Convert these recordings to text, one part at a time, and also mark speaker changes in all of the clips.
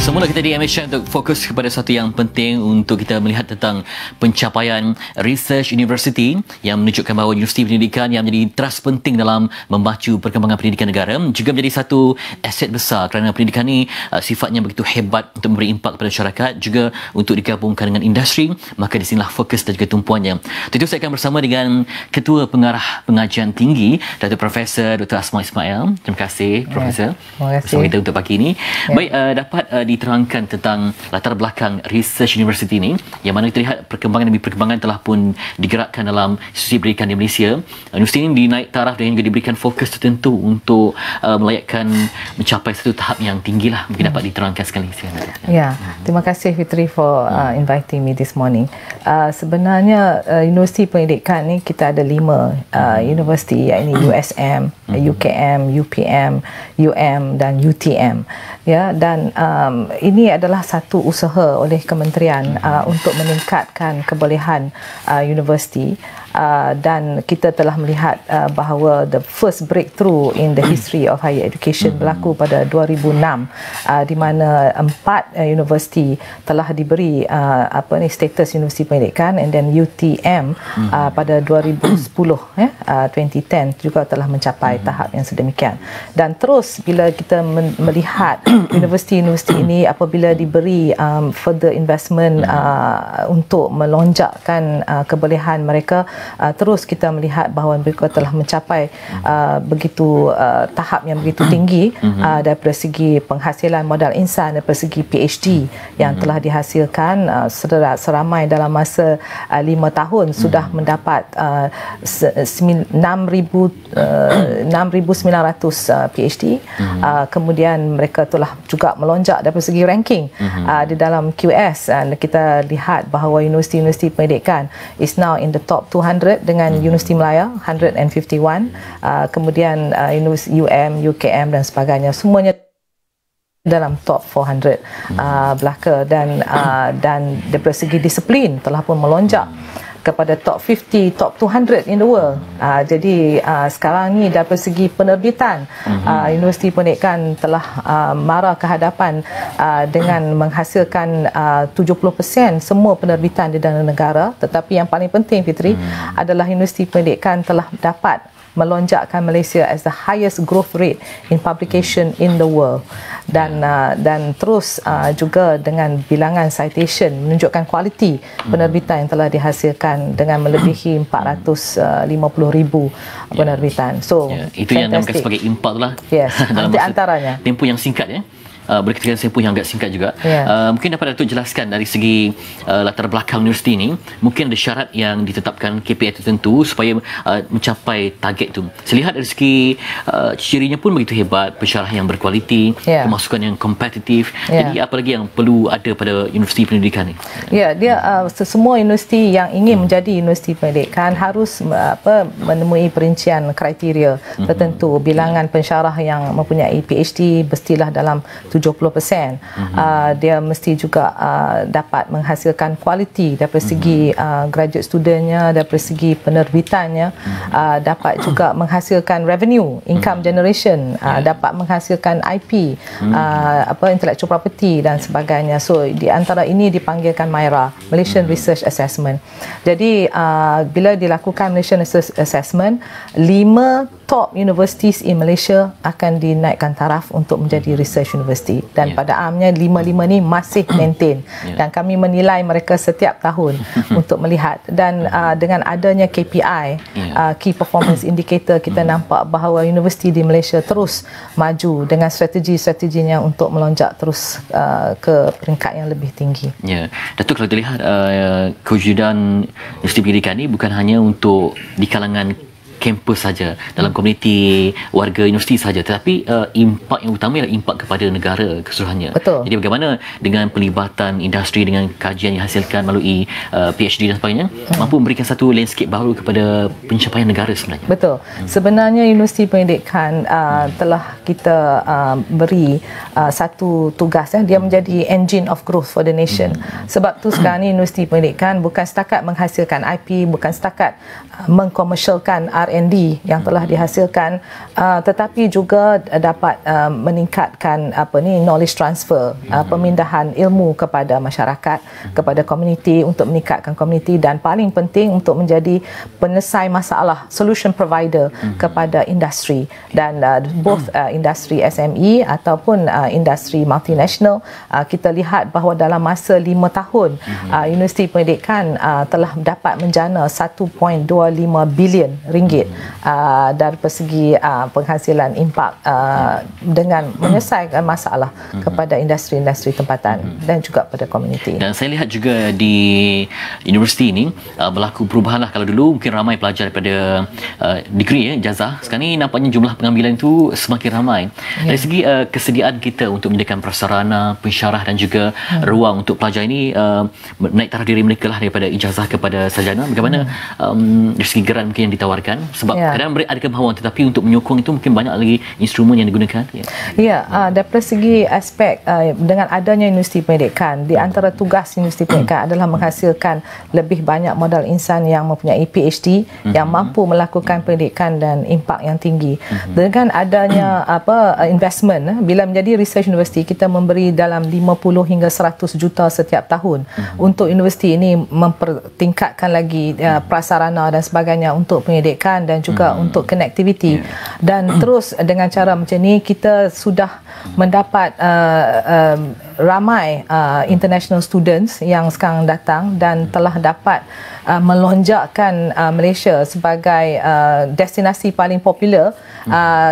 Speaker 1: Semula kita di MHR untuk fokus kepada satu yang penting untuk kita melihat tentang pencapaian Research University yang menunjukkan bahawa universiti pendidikan yang menjadi teras penting dalam memacu perkembangan pendidikan negara juga menjadi satu aset besar kerana pendidikan ini sifatnya begitu hebat untuk memberi impak kepada masyarakat, juga untuk digabungkan dengan industri, maka di sinilah fokus dan juga tumpuannya. Tentu saya akan bersama dengan Ketua Pengarah Pengajian Tinggi, Datuk Profesor Dr. Asma Ismail. Terima kasih Profesor bersama kita untuk pagi ini. Baik, dapat diterangkan tentang latar belakang Research University ini, yang mana kita lihat perkembangan demi perkembangan telah pun digerakkan dalam institusi pendidikan di Malaysia. Universiti ini dinaik taraf dan juga diberikan fokus tertentu untuk melayakkan mencapai satu tahap yang tinggilah. Mungkin dapat diterangkan sekali.
Speaker 2: Ya, terima kasih Fitri for inviting me this morning. Sebenarnya universiti pendidikan ni kita ada 5 universiti, iaitu USM, UKM, UPM, UM dan UTM. Ya, dan ini adalah satu usaha oleh kementerian untuk meningkatkan kebolehan universiti. Dan kita telah melihat bahawa the first breakthrough in the history of higher education berlaku pada 2006, di mana 4 universiti telah diberi status universiti pendidikan, and then UTM pada 2010 2010 juga telah mencapai tahap yang sedemikian. Dan terus bila kita melihat universiti-universiti ini apabila diberi further investment untuk melonjakkan kebolehan mereka, terus kita melihat bahawa mereka telah mencapai begitu tahap yang begitu tinggi daripada segi penghasilan modal insan, daripada segi PhD yang telah dihasilkan seramai dalam masa 5 tahun sudah mendapat 6,900 PhD. Kemudian mereka telah juga melonjak daripada segi ranking di dalam QS, dan kita lihat bahawa universiti-universiti pendidikan is now in the top 200 dengan Universiti Melaya 151, kemudian UM, UKM dan sebagainya, semuanya dalam top 400 belaka, dan daripada segi disiplin telah pun melonjak kepada top 50, top 200 in the world. Jadi sekarang ni daripada segi penerbitan, universiti pendidikan telah mara ke hadapan dengan menghasilkan 70% semua penerbitan di dalam negara. Tetapi yang paling penting, Fitri, adalah universiti pendidikan telah dapat melonjakkan Malaysia as the highest growth rate in publication in the world, dan terus juga dengan bilangan citation menunjukkan kualiti penerbitan yang telah dihasilkan dengan melebihi 450,000 penerbitan. So
Speaker 1: itu yang dinamakan sebagai impak lah.
Speaker 2: Yes,
Speaker 1: dalam
Speaker 2: antaranya
Speaker 1: tempoh yang singkat, ya. Berketinggian tempoh yang agak singkat juga. Mungkin dapat Datuk jelaskan dari segi latar belakang universiti ini, mungkin ada syarat yang ditetapkan KPI tertentu supaya mencapai target itu. Saya lihat dari segi cirinya pun begitu hebat, pensyarah yang berkualiti, pemasukan yang kompetitif. Jadi apa lagi yang perlu ada pada universiti pendidikan ini? Ya, dia semua universiti yang ingin menjadi universiti pendidikan harus menemui perincian kriteria tertentu. Bilangan pensyarah yang mempunyai PhD mestilah dalam 70%. Dia mesti juga dapat menghasilkan kualiti daripada segi graduate studentnya, daripada segi penerbitannya, dapat juga menghasilkan revenue, income generation, dapat menghasilkan IP, intellectual property dan sebagainya. So di antara ini dipanggilkan MIRA, Malaysian Research Assessment. Jadi bila dilakukan Malaysian Research Assessment, 5 top universities in Malaysia akan dinaikkan taraf untuk menjadi research university, dan pada amnya 5 ni masih maintain, dan kami menilai mereka setiap tahun untuk melihat, dan dengan adanya KPI, Key Performance Indicator, kita nampak bahawa universiti di Malaysia terus maju dengan strategi-strateginya untuk melonjak terus ke peringkat yang lebih tinggi. Ya, Datuk, kalau dilihat kewujudan universiti pendidikan ini bukan hanya untuk di kalangan kampus saja, dalam komuniti warga universiti saja, tetapi impak yang utama ialah impak kepada negara keseluruhannya.
Speaker 2: Betul.
Speaker 1: Jadi bagaimana dengan pelibatan industri, dengan kajian yang dihasilkan melalui PhD dan sebagainya, mampu memberikan satu landscape baru kepada pencapaian negara sebenarnya.
Speaker 2: Betul. Sebenarnya universiti pendidikan telah kita beri satu tugas, dia menjadi engine of growth for the nation. Sebab tu sekarang ni universiti pendidikan bukan setakat menghasilkan IP, bukan setakat mengkomersialkan R&D yang telah dihasilkan, tetapi juga dapat meningkatkan knowledge transfer, pemindahan ilmu kepada masyarakat, kepada komuniti, untuk meningkatkan komuniti, dan paling penting untuk menjadi penyelesai masalah, solution provider kepada industri, dan both industri SME ataupun industri multinational. Kita lihat bahawa dalam masa 5 tahun Universiti Pendidikan telah dapat menjana 1.25 bilion ringgit dari segi penghasilan impak dengan menyelesaikan masalah kepada industri-industri tempatan dan juga pada komuniti.
Speaker 1: Dan saya lihat juga di universiti ini berlaku perubahan lah. Kalau dulu mungkin ramai pelajar daripada degree ijazah, sekarang ni nampaknya jumlah pengambilan itu semakin ramai. Dari segi kesediaan kita untuk menyediakan prasarana, pensyarah dan juga ruang untuk pelajar ini naik taraf diri mereka lah daripada ijazah kepada sarjana. Bagaimana dari segi geran mungkin yang ditawarkan, sebab kadang ada kemahuan, tetapi untuk menyokong itu mungkin banyak lagi instrumen yang digunakan.
Speaker 2: Daripada segi aspek dengan adanya Universiti Pendidikan, di antara tugas Universiti Pendidikan adalah menghasilkan lebih banyak modal insan yang mempunyai PhD yang mampu melakukan pendidikan dan impak yang tinggi. Dengan adanya investment, bila menjadi research university, kita memberi dalam 50 hingga 100 juta setiap tahun untuk universiti ini mempertingkatkan lagi prasarana dan sebagainya untuk pendidikan dan juga untuk connectivity. Dan terus dengan cara macam ni kita sudah mendapat ramai international students yang sekarang datang dan telah dapat melonjakkan Malaysia sebagai destinasi paling popular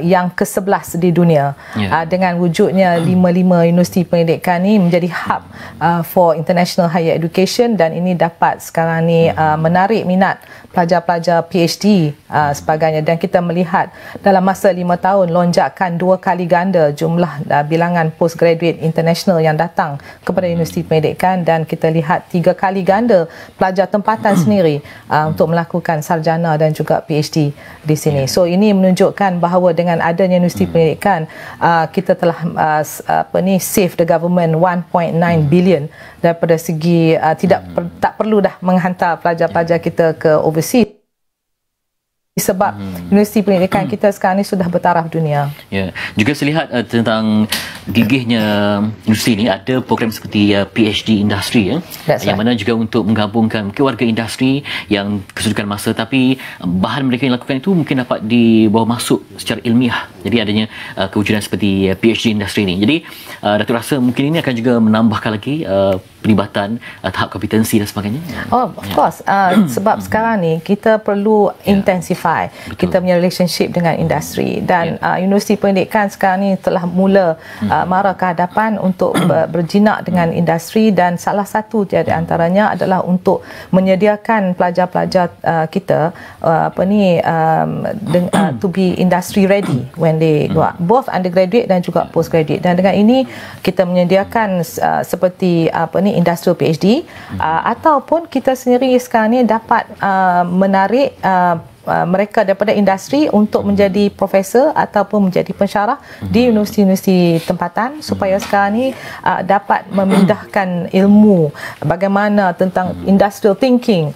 Speaker 2: yang ke-11 di dunia. Dengan wujudnya 55 universiti pendidikan ni menjadi hub for international higher education, dan ini dapat sekarang ni menarik minat pelajar-pelajar PhD sebagainya. Dan kita melihat dalam masa 5 tahun lonjakan 2 kali ganda jumlah bilangan postgraduate international yang datang kepada Universiti Pendidikan, dan kita lihat 3 kali ganda pelajar tempatan sendiri untuk melakukan sarjana dan juga PhD di sini. So ini menunjukkan bahawa dengan adanya Universiti Pendidikan, kita telah save the government 1.9 billion daripada segi tak perlu dah menghantar pelajar-pelajar kita ke overseas, sebab Universiti Pendidikan kita sekarang ni sudah bertaraf dunia.
Speaker 1: Juga saya lihat tentang gigihnya universiti ini ada program seperti PhD industri yang mana juga untuk menggabungkan warga industri yang kesudukan masa, tapi bahan mereka yang lakukan itu mungkin dapat dibawa masuk secara ilmiah. Jadi adanya kewujudan seperti PhD industri ini. Jadi Datuk rasa mungkin ini akan juga menambahkan lagi pelibatan tahap kompetensi dan sebagainya.
Speaker 2: Of course. Sebab sekarang ni kita perlu intensify kita punya relationship dengan industri, dan Universiti Pendidikan sekarang ni telah mula mara ke hadapan untuk berjinak dengan industri, dan salah satu di antaranya adalah untuk menyediakan pelajar-pelajar kita to be industry ready when they go out, both undergraduate dan juga postgraduate. Dan dengan ini kita menyediakan seperti industrial PhD, ataupun kita sendiri sekarang ni dapat menarik mereka daripada industri untuk menjadi profesor ataupun menjadi pensyarah di universiti-universiti tempatan, supaya sekarang ni dapat memindahkan ilmu bagaimana tentang industrial thinking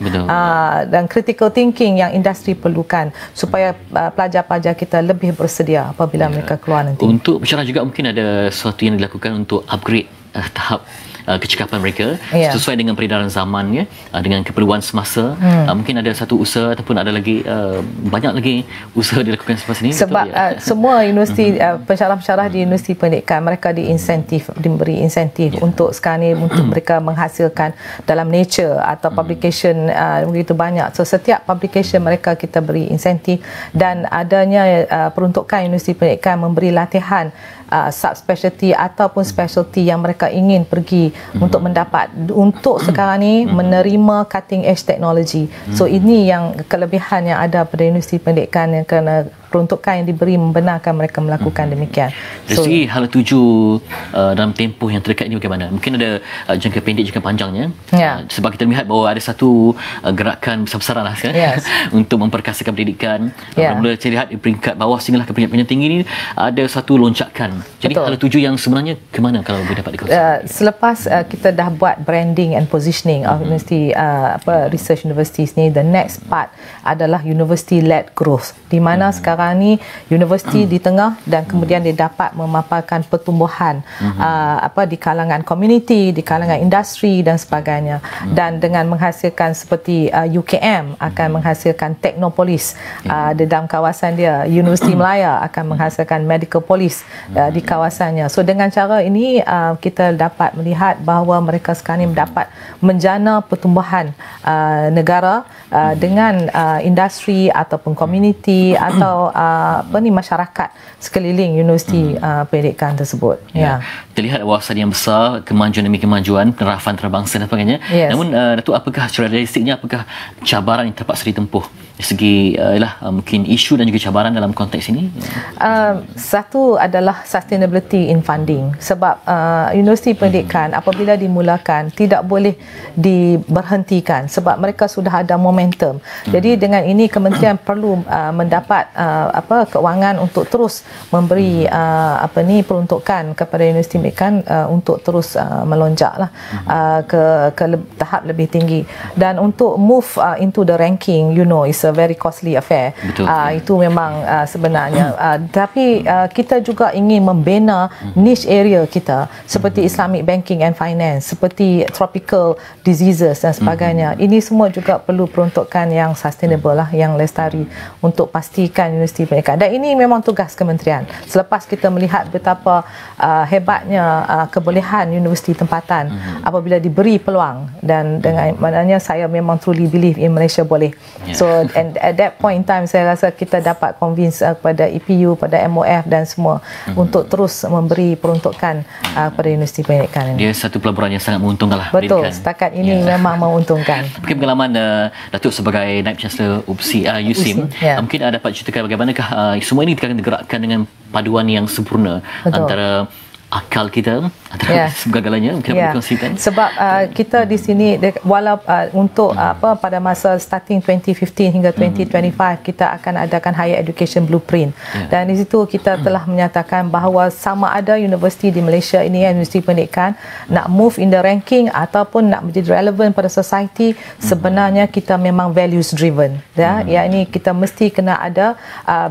Speaker 2: dan critical thinking yang industri perlukan, supaya pelajar-pelajar kita lebih bersedia apabila mereka keluar nanti.
Speaker 1: Untuk pensyarah juga mungkin ada sesuatu yang dilakukan untuk upgrade tahap kecekapan mereka sesuai dengan peredaran zaman, dengan keperluan semasa. Mungkin ada satu usaha ataupun ada lagi banyak lagi usaha dilakukan semasa ini.
Speaker 2: Sebab semua universiti pensyarah-pensyarah di Universiti Pendidikan, mereka diberi insentif untuk sekarang ni untuk mereka menghasilkan dalam Nature atau publication begitu banyak. So setiap publication mereka kita beri insentif, dan adanya peruntukan Universiti Pendidikan memberi latihan subspecialty ataupun specialty yang mereka ingin pergi untuk mendapat, untuk sekarang ni menerima cutting edge technology. So ini yang kelebihan yang ada pada Universiti Pendidikan, kerana peruntukan yang diberi membenarkan mereka melakukan demikian.
Speaker 1: Dari segi hala tuju dalam tempoh yang terdekat ini bagaimana? Mungkin ada jangka pendek, jangka panjangnya. Sebab kita melihat bahawa ada satu gerakan besar-besaran lah kan, untuk memperkasakan pendidikan. Mula saya lihat di peringkat bawah sehinggalah ke peringkat tinggi ini ada satu lonjakan. Jadi hala tuju yang sebenarnya ke mana kalau boleh dapat dikongsikan?
Speaker 2: Selepas kita dah buat branding and positioning of university research universities ni, the next part adalah university led growth, di mana sekarang ni universiti di tengah dan kemudian dia dapat memaparkan pertumbuhan di kalangan community, di kalangan industri dan sebagainya. Dan dengan menghasilkan seperti UKM akan menghasilkan Teknopolis di dalam kawasan dia, Universiti Melaya akan menghasilkan Medical Police di kawasannya. So dengan cara ini kita dapat melihat bahawa mereka sekarang ini dapat menjana pertumbuhan negara dengan industri ataupun community atau masyarakat sekeliling universiti pendidikan tersebut.
Speaker 1: Terlihat wawasan yang besar, kemajuan demi kemajuan, penerapan antarabangsa dan sebagainya. Namun Datuk, apakah secara realistiknya, apakah cabaran yang terpaksa ditempuh dari segi mungkin isu dan juga cabaran dalam konteks ini?
Speaker 2: Satu adalah sustainability in funding, sebab universiti pendidikan apabila dimulakan tidak boleh diberhentikan sebab mereka sudah ada momentum. Jadi dengan ini kementerian perlu mendapat keuangan untuk terus memberi peruntukan kepada universiti pendidikan untuk terus melonjaklah ke tahap lebih tinggi. Dan untuk move into the ranking, it's a very costly affair. Itu memang sebenarnya tapi kita juga ingin membina niche area kita seperti Islamic banking and finance, seperti tropical diseases dan sebagainya. Ini semua juga perlu peruntukan yang sustainable lah, yang lestari untuk pastikan universiti pendidikan. Dan ini memang tugas kementerian. Selepas kita melihat betapa hebatnya kebolehan universiti tempatan apabila diberi peluang, dan dengan maknanya saya memang truly believe in Malaysia boleh. So and at that point in time saya rasa kita dapat convince kepada EPU, pada MOF dan semua untuk terus memberi peruntukan kepada universiti pendidikan ini.
Speaker 1: Dia satu pelaburan yang sangat menguntungkan lah.
Speaker 2: Betul, setakat ini memang menguntungkan.
Speaker 1: Mungkin pengalaman Datuk sebagai Naib Chancellor USIM, mungkin dapat ceritakan bagaimanakah semua ini akan digerakkan dengan paduan yang sempurna antara akal kita, antara segala-galanya, mungkin dapat dikongsikan. Sebab
Speaker 2: kita di sini walau untuk pada masa starting 2015 hingga 2025 kita akan adakan higher education blueprint, dan di situ kita telah menyatakan bahawa sama ada universiti di Malaysia ini, universiti pendidikan, nak move in the ranking ataupun nak menjadi relevant pada society, sebenarnya kita memang values driven, yakni kita mesti kena ada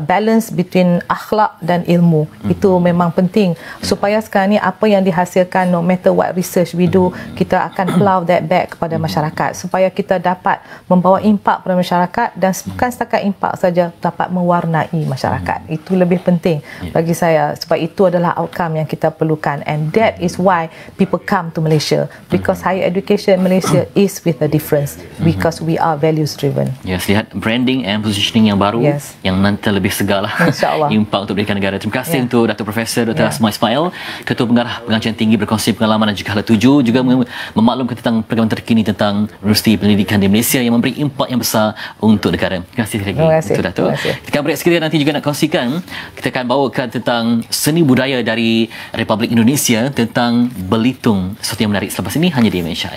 Speaker 2: balance between akhlak dan ilmu. Itu memang penting supaya sekarang ni apa yang dihasilkan, no matter what research we do, kita akan plough that back kepada masyarakat supaya kita dapat membawa impak pada masyarakat, dan bukan setakat impak saja, dapat mewarnai masyarakat. Itu lebih penting bagi saya, sebab itu adalah outcome yang kita perlukan, and that is why people come to Malaysia, because higher education Malaysia is with a difference, because we are values driven.
Speaker 1: Lihat branding and positioning yang baru, yang nanti lebih segar lah, impak untuk pendidikan negara. Terima kasih untuk Datuk Profesor Dr. Asma Ismail, Ketua Pengarah Pengajian Tinggi, berkongsi pengalaman dan juga hala tuju, juga memaklumkan tentang perkembangan terkini tentang Universiti Pendidikan di Malaysia yang memberi impak yang besar untuk negara. Terima kasih lagi untuk Datuk. Kita akan break sekejap, nanti juga nak kongsikan, kita akan bawakan tentang seni budaya dari Republik Indonesia, tentang Belitung, sesuatu yang menarik selepas ini hanya di Malaysia.